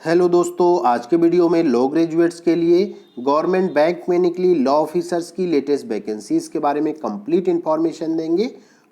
Hello दोस्तों, आज के वीडियो में लॉ ग्रेजुएट्स के लिए गवर्नमेंट बैंक में निकली लॉ ऑफिसर्स की लेटेस्ट वैकेंसीज के बारे में कंप्लीट इन्फॉर्मेशन देंगे।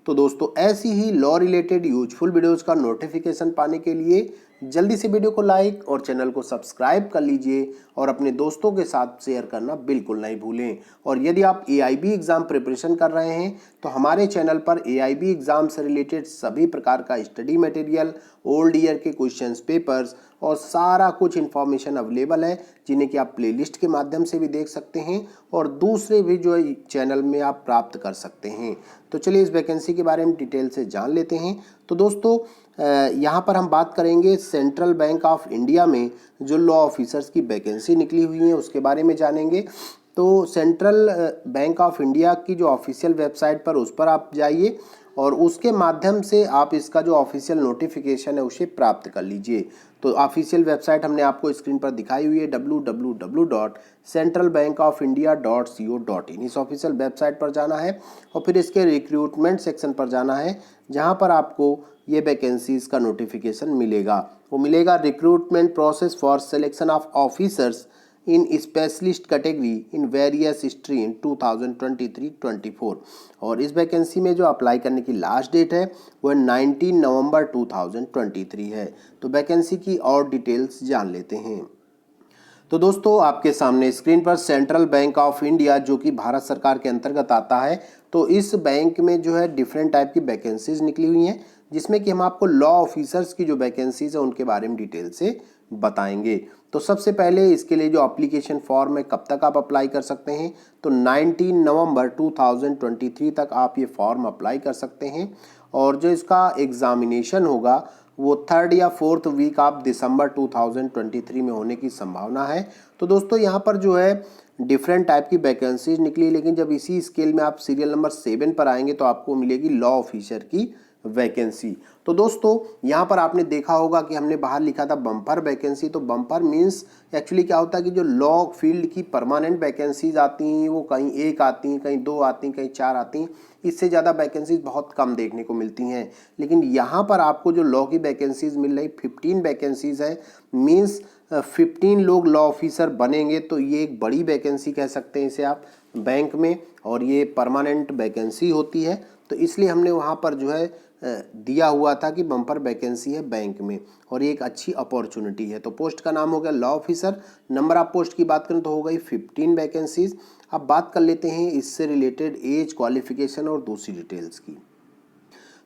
तो दोस्तों, ऐसी ही लॉ रिलेटेड यूजफुल वीडियोस का नोटिफिकेशन पाने के लिए जल्दी से वीडियो को लाइक और चैनल को सब्सक्राइब कर लीजिए और अपने दोस्तों के साथ शेयर करना बिल्कुल नहीं भूलें। और यदि आप AIB एग्जाम प्रिपरेशन कर रहे हैं तो हमारे चैनल पर AIB एग्जाम से रिलेटेड सभी प्रकार का स्टडी मटेरियल, ओल्ड ईयर के क्वेश्चंस पेपर्स और सारा कुछ इन्फॉर्मेशन अवेलेबल है, जिन्हें कि आप प्लेलिस्ट के माध्यम से भी देख सकते हैं और दूसरे भी जो चैनल में आप प्राप्त कर सकते हैं। तो चलिए इस वैकेंसी के बारे में डिटेल से जान लेते हैं। तो दोस्तों, यहाँ पर हम बात करेंगे सेंट्रल बैंक ऑफ इंडिया में जो लॉ ऑफिसर्स की वैकेंसी निकली हुई है उसके बारे में जानेंगे। तो सेंट्रल बैंक ऑफ इंडिया की जो ऑफिशियल वेबसाइट पर उस पर आप जाइए और उसके माध्यम से आप इसका जो ऑफिशियल नोटिफिकेशन है उसे प्राप्त कर लीजिए। तो ऑफिशियल वेबसाइट हमने आपको स्क्रीन पर दिखाई हुई है www.centralbankofindia.co.in। इस ऑफिशियल वेबसाइट पर जाना है और फिर इसके रिक्रूटमेंट सेक्शन पर जाना है, जहां पर आपको ये वैकेंसीज का नोटिफिकेशन मिलेगा। वो मिलेगा recruitment process for selection of officers in specialist category in various stream 2023-24। और इस वैकेंसी में जो अप्लाई करने की लास्ट डेट है वो 19 नवंबर 2023 है। तो वैकेंसी की और डिटेल्स जान लेते हैं। तो दोस्तों, आपके सामने स्क्रीन पर सेंट्रल बैंक ऑफ इंडिया, जो कि भारत सरकार के अंतर्गत आता है, तो इस बैंक में जो है डिफरेंट टाइप की वैकेंसीज निकली हुई हैं, जिसमें कि हम आपको लॉ ऑफिसर्स की जो वैकेंसीज है उनके बारे में डिटेल से बताएंगे। तो सबसे पहले इसके लिए जो एप्लीकेशन फॉर्म है, कब तक आप अप्लाई कर सकते हैं, तो 19 नवंबर 2023 तक आप ये फॉर्म अप्लाई कर सकते हैं। और जो इसका एग्जामिनेशन होगा वो 3rd या 4th वीक ऑफ दिसंबर 2023 में होने की संभावना है। तो दोस्तों, यहाँ पर जो है डिफरेंट टाइप की वैकेंसीज निकली, लेकिन जब इसी स्केल में आप सीरियल नंबर 7 पर आएंगे तो आपको मिलेगी लॉ ऑफिसर की वैकेंसी। तो दोस्तों, यहाँ पर आपने देखा होगा कि हमने बाहर लिखा था बम्पर वैकेंसी। तो बम्पर मीन्स एक्चुअली क्या होता है कि जो लॉ फील्ड की परमानेंट वैकेंसीज आती हैं वो कहीं 1 आती हैं, कहीं 2 आती हैं, कहीं 4 आती हैं। इससे ज़्यादा वैकेंसीज बहुत कम देखने को मिलती हैं। लेकिन यहाँ पर आपको जो लॉ की वैकेंसीज मिल रही 15 वैकेंसीज है, मीन्स 15 लोग लॉ ऑफिसर बनेंगे। तो ये एक बड़ी वैकेंसी कह सकते हैं इसे आप बैंक में, और ये परमानेंट वैकेंसी होती है। तो इसलिए हमने वहाँ पर जो है दिया हुआ था कि बम्पर वैकेंसी है बैंक में और ये एक अच्छी अपॉर्चुनिटी है। तो पोस्ट का नाम हो गया law officer. Number of post की बात करें तो हो गई 15 वैकेंसीज। अब बात कर लेते हैं इससे रिलेटेड एज, क्वालिफिकेशन और दूसरी डिटेल्स की।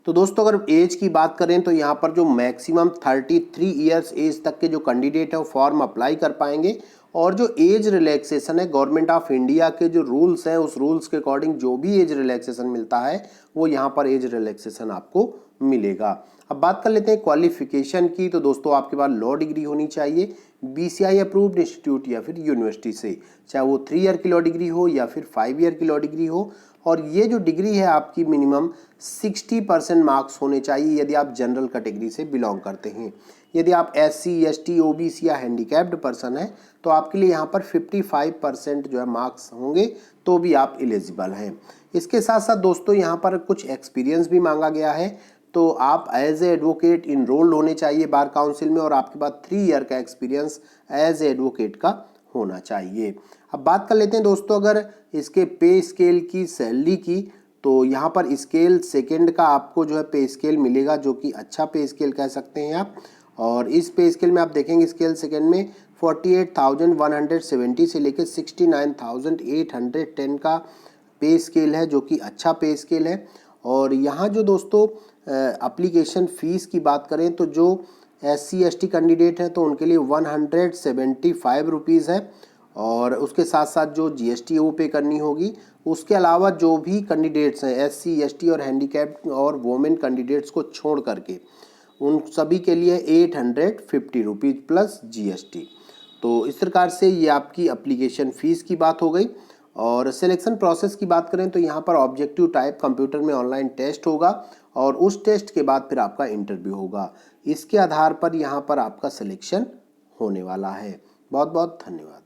तो दोस्तों, अगर एज की बात करें तो यहाँ पर जो मैक्सिमम 33 ईयर्स एज तक के जो कैंडिडेट है वो फॉर्म अप्लाई कर पाएंगे। और जो एज रिलैक्सेशन है, गवर्नमेंट ऑफ इंडिया के जो रूल्स हैं उस रूल्स के अकॉर्डिंग जो भी एज रिलैक्सेशन मिलता है वो यहाँ पर एज रिलैक्सेशन आपको मिलेगा। अब बात कर लेते हैं क्वालिफिकेशन की। तो दोस्तों, आपके पास लॉ डिग्री होनी चाहिए BCI अप्रूव्ड इंस्टीट्यूट या फिर यूनिवर्सिटी से, चाहे वो 3 ईयर की लॉ डिग्री हो या फिर 5 ईयर की लॉ डिग्री हो। और ये जो डिग्री है आपकी मिनिमम 60% मार्क्स होने चाहिए यदि आप जनरल कैटेगरी से बिलोंग करते हैं। यदि आप SC, ST, OBC या हैंडीकैप्ड पर्सन है तो आपके लिए यहाँ पर 55% जो है मार्क्स होंगे, तो भी आप एलिजिबल हैं। इसके साथ साथ दोस्तों, यहाँ पर कुछ एक्सपीरियंस भी मांगा गया है। तो आप एज ए एडवोकेट इनरोल्ड होने चाहिए बार काउंसिल में और आपके पास 3 ईयर का एक्सपीरियंस एज ए एडवोकेट का होना चाहिए। अब बात कर लेते हैं दोस्तों, अगर इसके पे स्केल की, सैलरी की, तो यहाँ पर स्केल सेकंड का आपको जो है पे स्केल मिलेगा, जो कि अच्छा पे स्केल कह सकते हैं आप। और इस पे स्केल में आप देखेंगे स्केल सेकंड में 48,170 से लेकर 69,810 का पे स्केल है, जो कि अच्छा पे स्केल है। और यहाँ जो दोस्तों एप्लीकेशन फ़ीस की बात करें तो जो SC, ST कैंडिडेट हैं तो उनके लिए 175 रुपीज़ है। और उसके साथ साथ जो GST वो पे करनी होगी। उसके अलावा जो भी कैंडिडेट्स हैं SC, ST और हैंडीकैप्ड और वोमेन कैंडिडेट्स को छोड़ करके उन सभी के लिए 850 रुपीज़ प्लस GST। तो इस प्रकार से ये आपकी एप्लीकेशन फ़ीस की बात हो गई। और सिलेक्शन प्रोसेस की बात करें तो यहाँ पर ऑब्जेक्टिव टाइप कंप्यूटर में ऑनलाइन टेस्ट होगा और उस टेस्ट के बाद फिर आपका इंटरव्यू होगा। इसके आधार पर यहाँ पर आपका सिलेक्शन होने वाला है। बहुत बहुत धन्यवाद।